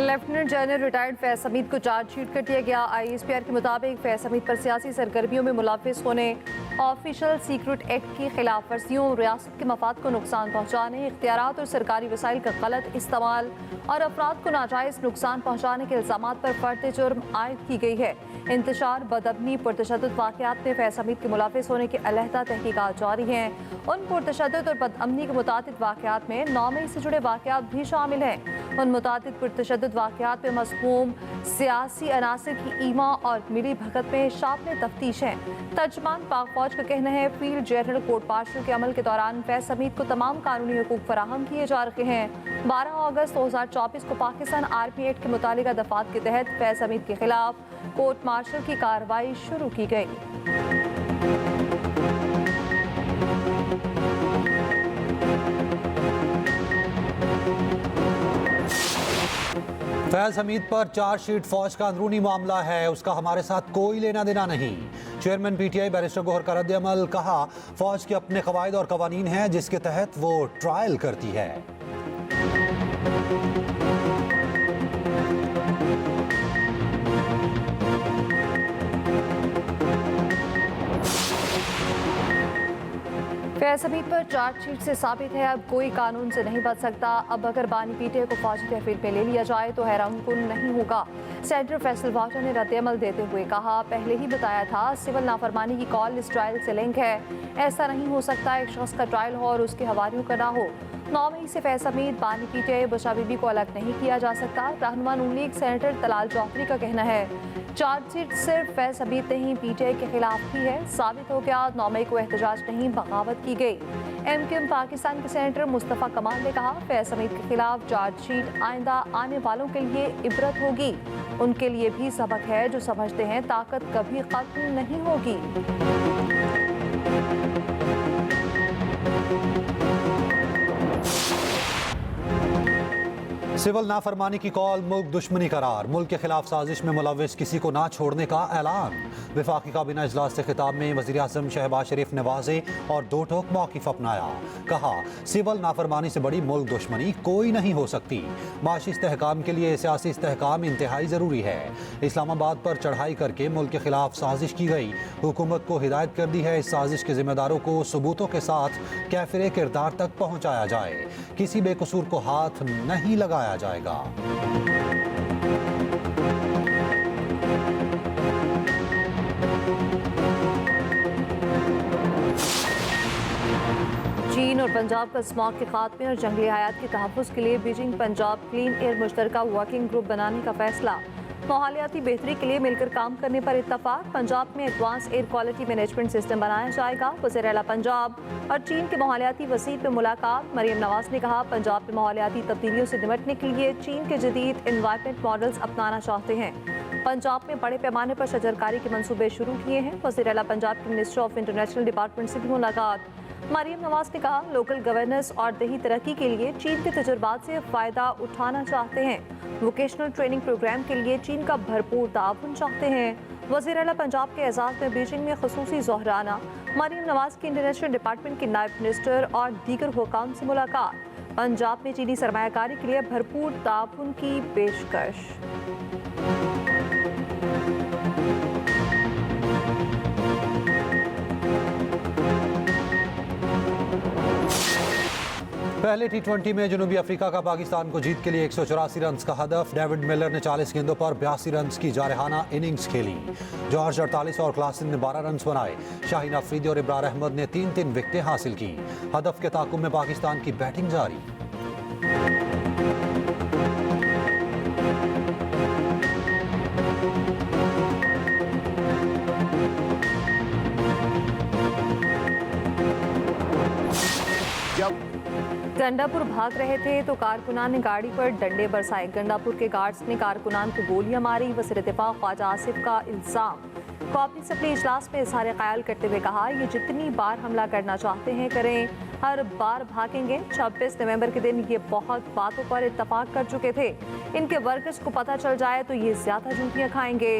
Lieutenant general retired Faiz Hamid को chargesheet कर दिया गया। ISPR के मुताबिक फैज हमीद पर सियासी सरगर्मियों में मुलव्विस होने, ऑफिशियल सीक्रेट एक्ट की खिलाफ वर्जियों, रियासत के मफाद को नुकसान पहुँचाने, इख्तियारात और सरकारी वसाइल का गलत इस्तेमाल और अफराद को नाजायज़ नुकसान पहुँचाने के इल्ज़ामात पर फर्द जुर्म आयद की गई है। इंतशार, बदअमनी, पुरतशद्दुद वाक़यात में फैज हमीद के मुलव्विस होने की अलहदा तहकीकात जारी हैं। उन पुरतशद्दुद और बदअमनी के मुतादिद वाक़यात में 9 मई से जुड़े वाक़यात भी शामिल हैं। उन मुतादिद पुरतशद्दुद वाक़यात में मज़मूम सियासी अनासिर की ईमा और मिली भगत में शामिल तफ्तीश हैं। तर्जमान पाक फौज का कहना है फील्ड जनरल कोर्ट मार्शल के अमल के दौरान फैज हमीद को तमाम कानूनी हुकूक फराहम किए जा रहे हैं। 12 अगस्त 2024 को पाकिस्तान आर्मी एक्ट के मुतालिका दफात के तहत फैज हमीद के खिलाफ कोर्ट मार्शल की कार्रवाई शुरू की गई। फैज हमीद पर चार्जशीट फौज का अंदरूनी मामला है, उसका हमारे साथ कोई लेना देना नहीं। चेयरमैन PTI बैरिस्टर गौहर का रद्द-ए-अमल, कहा फौज के अपने कवायद और कवानीन हैं जिसके तहत वो ट्रायल करती है। फैज हमीद पर चार्जशीट से साबित है अब कोई कानून से नहीं बच सकता। अब अगर बानी PTI को फौजी तहफील में ले लिया जाए तो हैरानकुन नहीं होगा। सेनेटर फैसल वाटर ने रद्द-ए-अमल देते हुए कहा, पहले ही बताया था सिविल नाफरमानी की कॉल इस ट्रायल से लिंक है। ऐसा नहीं हो सकता एक शख्स का ट्रायल हो और उसके हवारियों का ना हो। 9 मई से फैज हमीद, बानी PTI, बुशरा बीबी को अलग नहीं किया जा सकता। रहनुमा नून लीग सेनेटर तलाल चौधरी का कहना है चार्जशीट सिर्फ फैज हमीद नहीं PTI के खिलाफ ही है। साबित हो गया 9 मई को एहतजाज नहीं बगावत की गई। MKM पाकिस्तान के सेनेटर मुस्तफ़ा कमाल ने कहा फैज हमीद के खिलाफ चार्जशीट आइंदा आने वालों के लिए इबरत होगी। उनके लिए भी सबक है जो समझते हैं ताकत कभी खत्म नहीं होगी। सिविल नाफरमानी की कॉल मुल्क दुश्मनी करार, मुल्क के खिलाफ साजिश में मुलव्विस किसी को ना छोड़ने का ऐलान। वफाकी काबीना इजलास से खिताब में वज़ीर आज़म शहबाज शरीफ ने वाज़े और दो टोक मौक़िफ़ अपनाया। कहा सिविल नाफरमानी से बड़ी मुल्क दुश्मनी कोई नहीं हो सकती। माशी इस्तेहकाम के लिए सियासी इस्तेहकाम इंतहाई ज़रूरी है। इस्लामाबाद पर चढ़ाई करके मुल्क के खिलाफ साजिश की गई। हुकूमत को हिदायत कर दी है इस साजिश के जिम्मेदारों को सबूतों के साथ कैफिर किरदार तक पहुँचाया जाए। किसी बेकसूर को हाथ नहीं लगाया जाएगा। चीन और पंजाब का स्मॉग के खात्मे और जंगली हयात के तहफ़्फ़ुज़ के लिए बीजिंग पंजाब क्लीन एयर मुश्तरका वर्किंग ग्रुप बनाने का फैसला। माहौलियाती बेहतरी के लिए मिलकर काम करने पर इत्तफाक। पंजाब में advance air quality management system बनाया जाएगा। वज़ीर आला पंजाब और चीन के माहौलियाती वज़ीर में मुलाकात। मरियम नवाज ने कहा पंजाब में माहौलियाती तब्दीलियों से निपटने के लिए चीन के जदीद एनवायरनमेंट मॉडल्स अपनाना चाहते हैं। पंजाब में बड़े पैमाने पर शजरकारी के मंसूबे शुरू किए हैं। वज़ीर आला पंजाब के मिनिस्टर ऑफ इंटरनेशनल डिपार्टमेंट से भी मुलाकात। मरियम नवाज ने कहा लोकल गवर्नेंस और देही तरक्की के लिए चीन के तजुर्बात से फ़ायदा उठाना चाहते हैं। वोकेशनल ट्रेनिंग प्रोग्राम के लिए चीन का भरपूर ताउन चाहते हैं। वज़ीर आला पंजाब के एजाज़ में बीजिंग में ख़ुसूसी ज़ोहराना। मरियम नवाज की इंटरनेशनल डिपार्टमेंट के नायब मिनिस्टर और दीगर हुकाम से मुलाकात। पंजाब में चीनी सरमायाकारी के लिए भरपूर ताउन की पेशकश। पहले T20 में जनूबी अफ्रीका का पाकिस्तान को जीत के लिए 184 रन का हदफ। डेविड मिलर ने 40 गेंदों पर 82 रन की जारहाना इनिंग्स खेली। जॉर्ज 48 और क्लासन ने 12 रन बनाए। शाहीन अफरीदी और इब्रार अहमद ने 3-3 विकेटें हासिल की। हदफ के ताकुब में पाकिस्तान की बैटिंग जारी। गंडापुर भाग रहे थे तो कारकुनान ने गाड़ी पर डंडे बरसाए। गंडापुर के गार्ड्स ने कारकुनान को गोलियां मारी। वज़ीर दिफा ख्वाजा आसिफ का इल्ज़ाम। कौमी असम्बली इजलास में इज़हार ख्याल करते हुए कहा ये जितनी बार हमला करना चाहते हैं करें। हर बार भागेंगे। 26 नवंबर के दिन ये बहुत बातों पर इत्तफाक कर चुके थे। इनके वर्कर्स को पता चल जाए तो ये ज्यादा जूतियां खाएंगे।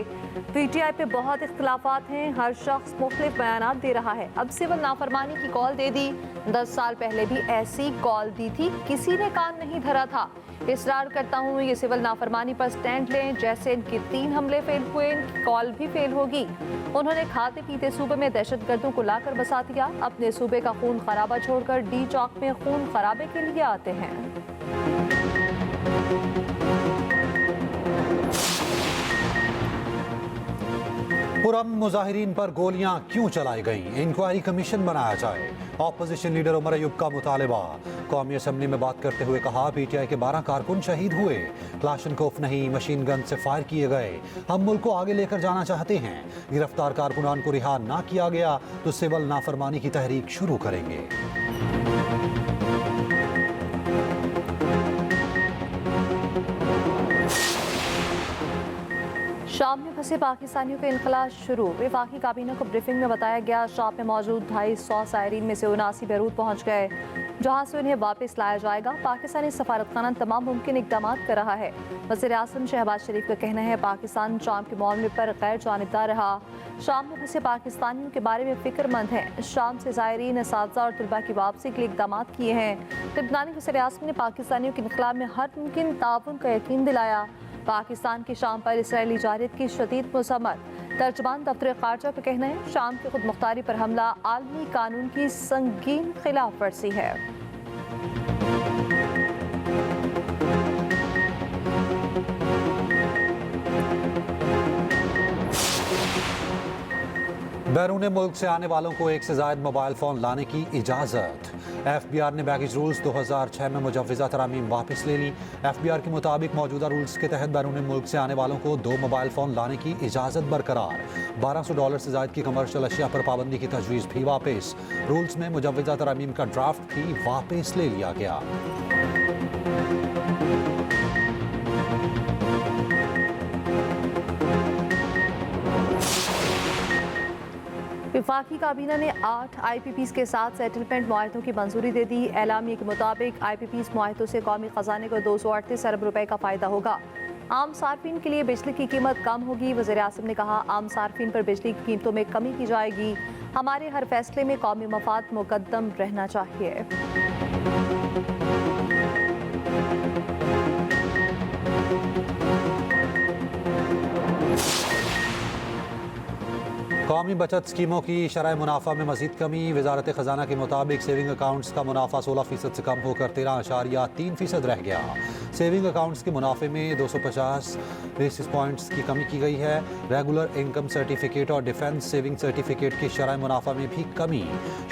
पीटीआई पे बहुत इख्तिलाफात हैं, हर शख्स मुख्तलिफ बयानात दे रहा है। अब सिविल नाफरमानी की कॉल दे दी, 10 साल पहले भी ऐसी कॉल दी थी, किसी ने कान नहीं धरा था। इसरार करता हूँ ये सिविल नाफरमानी पर स्टैंड लें। जैसे इनके 3 हमले फेल हुए, इनकी कॉल भी फेल होगी। उन्होंने खाते पीते सूबे में दहशतगर्दों को लाकर बसा दिया। अपने सूबे का खून खराबा छोड़कर डी चौक में खून खराबे के लिए आते हैं। पुरअमन मुजाहिरीन पर गोलियां क्यों चलाई गईं? इंक्वायरी कमीशन बनाया जाए। ऑपोजिशन लीडर उमर अयूब का मुतालबा। कौमी असम्बली में बात करते हुए कहा, पीटीआई के 12 कारकुन शहीद हुए, क्लाशनकोफ नहीं मशीन गन से फायर किए गए। हम मुल्क को आगे लेकर जाना चाहते हैं। गिरफ्तार कारकुनान को रिहा ना किया गया तो सिविल नाफरमानी की तहरीक शुरू करेंगे। शाम में फंसे पाकिस्तानियों का इनखला शुरू। वफाकी काबीना को ब्रीफिंग में बताया गया, शाम में मौजूद 250 सायरीन में से 79 बैरूत पहुंच गए, जहां से उन्हें वापस लाया जाएगा। पाकिस्तानी सफारतखाना तमाम मुमकिन इकदाम कर रहा है। वज़ीर आज़म शहबाज शरीफ का कहना है, पाकिस्तान शाम के मामले पर गैर जानिबदार रहा। शाम में फंसे पाकिस्तानियों के बारे में फिक्रमंद है। शाम से ज़ायरीन, असातिज़ा और तलबा की वापसी के लिए इकदाम किए हैं। लेबनानी वज़ीर आज़म ने पाकिस्तानियों के इनकलाब में हर मुमकिन ताउन का यकीन दिलाया। पाकिस्तान की शाम पर इसराइली जारियत की शदीद मज़म्मत। तर्जुमान दफ्तर खारजा का कहना है, शाम की खुद मुख्तारी पर हमला आलमी कानून की संगीन खिलाफ वर्जी है। बैरून मुल्क से आने वालों को 1 से ज़ायद मोबाइल फ़ोन लाने की इजाज़त। FBR ने बैगेज रूल्स 2006 में मुजव्वज़ा तरामीम वापस ले ली। FBR के मुताबिक मौजूदा रूल्स के तहत बैरून मुल्क से आने वालों को 2 मोबाइल फ़ोन लाने की इजाज़त बरकरार। $1200 से ज़ायद की कमर्शियल अशिया पर पाबंदी की तजवीज़ भी वापस। रूल्स में मुजव्वज़ा तरामीम का ड्राफ्ट भी वापस ले लिया गया। वफाकी काबीना ने 8 IPPs के साथ सेटलमेंट मुआहदों की मंजूरी दे दी। एलामिया के मुताबिक IPPs मुआहदों से कौमी खजाने को 238 अरब रुपए का फ़ायदा होगा। आम सार्फिन के लिए बिजली की कीमत कम होगी। वज़ीर आज़म ने कहा, आम सार्फिन पर बिजली की कीमतों में कमी की जाएगी। हमारे हर फैसले में कौमी मफाद मुकद्दम रहना चाहिए। कौमी बचत स्कीमों की शरह मुनाफा में मजीद कमी। वजारत खजाना के मुताबिक सेविंग अकाउंट्स का मुनाफा 16% से कम होकर 13.3% रह गया। सेविंग अकाउंट्स के मुनाफे में 250 बेसिस पॉइंट्स की कमी की गई है। रेगुलर इनकम सर्टिफिकेट और डिफेंस सेविंग सर्टिफिकेट की शरह मुनाफा में भी कमी।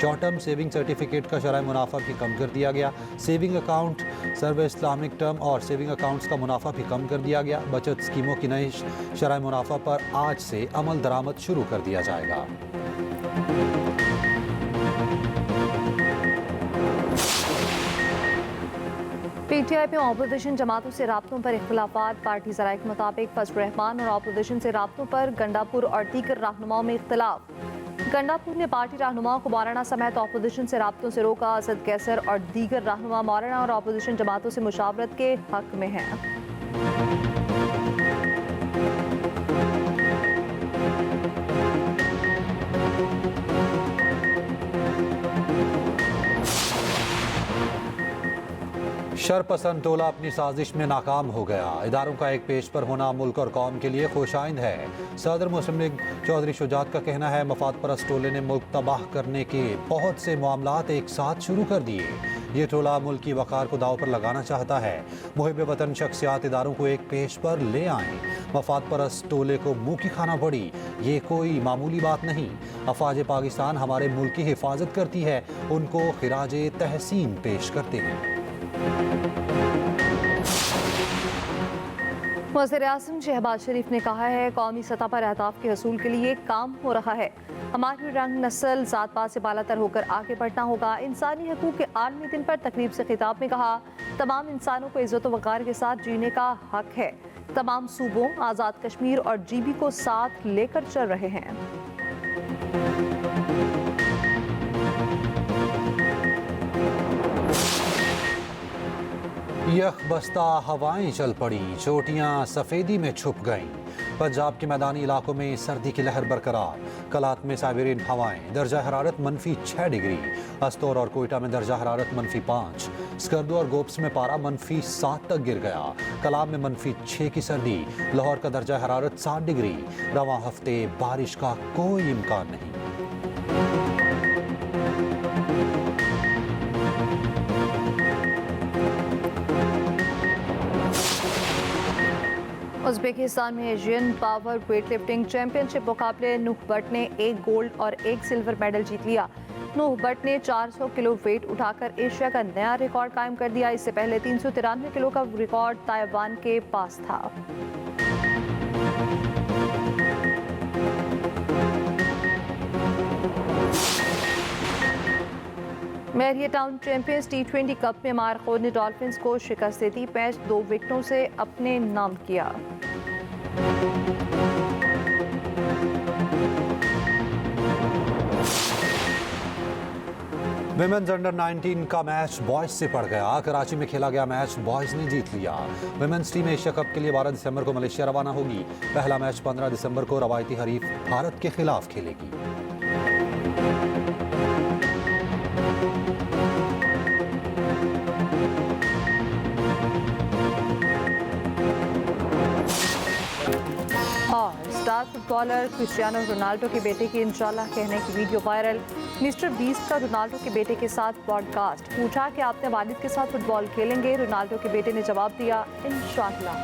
शॉर्ट टर्म सेविंग सर्टिफिकेट का शरह मुनाफा भी कम कर दिया गया। सेविंग अकाउंट सर्व इस्लामिक टर्म और सेविंग अकाउंट्स का मुनाफा भी कम कर दिया गया। बचत स्कीमों की नई शरह मुनाफा पर आज से अमल दरामद शुरू कर दिया जाएगा। पीटीआई में ऑपोजिशन जमातों से राब्तों पर इख्तिलाफात। पार्टी ज़राए के मुताबिक फजल रहमान और ऑपोजिशन से राब्तों पर गंडापुर और दीगर रहनुमाओं में इख्तिलाफ। गंडापुर ने पार्टी रहनुमाओं को मौलाना समेत ऑपोजिशन से राब्तों से रोका। असद कैसर और दीगर रहनुमा मौलाना और ऑपोजिशन जमातों से मुशावरत के हक में हैं। शरपसंद टोला अपनी साजिश में नाकाम हो गया। इदारों का एक पेज पर होना मुल्क और कौम के लिए खुशाइंद है। सदर मुस्लिम लीग चौधरी शुजात का कहना है, मफाद परस्त टोले ने मुल्क तबाह करने के बहुत से मामलात एक साथ शुरू कर दिए। ये टोला मुल्क की वकार को दाव पर लगाना चाहता है। मुहिब वतन शख्सियात इदारों को एक पेज पर ले आएँ। मफाद परस्त टोले को मुँह की खाना पड़ी, ये कोई मामूली बात नहीं। अफवाज पाकिस्तान हमारे मुल्क की हिफाजत करती है, उनको खिराज तहसीन पेश करते हैं। वज़ीर आज़म शहबाज शरीफ ने कहा है, कौमी सतह पर अहदाफ के हसूल के लिए काम हो रहा है। हमारी रंग, नस्ल, ज़ात पात से बालातर होकर आगे बढ़ना होगा। इंसानी हकूक़ के आलमी दिन पर तकरीब से खिताब में कहा, तमाम इंसानों को इज़्ज़त व वक़ार के साथ जीने का हक है। तमाम सूबों, आज़ाद कश्मीर और GB को साथ लेकर चल रहे हैं। यख बस्ता हवाएं चल पड़ी, चोटियां सफेदी में छुप गईं। पंजाब के मैदानी इलाकों में सर्दी की लहर बरकरार। कलात में साइबेरियन हवाएं, दर्जा हरारत -6 डिग्री। अस्तौर और कोयटा में दर्जा हरारत -5। स्कर्दू और गोप्स में पारा -7 तक गिर गया। कलाम में -6 की सर्दी। लाहौर का दर्जा हरारत 7 डिग्री। रवां हफ्ते बारिश का कोई इम्कान नहीं। उज़्बेकिस्तान में Asian power weight lifting championship मुकाबले नूह भट्ट ने 1 गोल्ड और 1 सिल्वर मेडल जीत लिया। नूह भट्ट ने 400 किलो वेट उठाकर एशिया का नया रिकॉर्ड कायम कर दिया। इससे पहले 393 किलो का रिकॉर्ड ताइवान के पास था। मेरिया टाउन चैंपियंस T20 कप में मार्को ने डॉल्फिन्स को शिकस्त देती। मैच 2 विकेटों से अपने नाम किया। विमेन्स अंडर 19 का मैच बॉयज से पड़ गया। कराची में खेला गया मैच बॉयज ने जीत लिया। विमेन्स टीम एशिया कप के लिए 12 दिसंबर को मलेशिया रवाना होगी। पहला मैच 15 दिसंबर को रवायती हरीफ भारत के खिलाफ खेलेगी। स्टार फुटबॉलर क्रिस्टियानो रोनाल्डो के बेटे की इंशाल्लाह कहने की वीडियो वायरल। मिस्टर बीस्ट का रोनाल्डो के बेटे के साथ पॉडकास्ट। पूछा कि आपने वालिद के साथ फुटबॉल खेलेंगे? रोनाल्डो के बेटे ने जवाब दिया, इंशाल्लाह।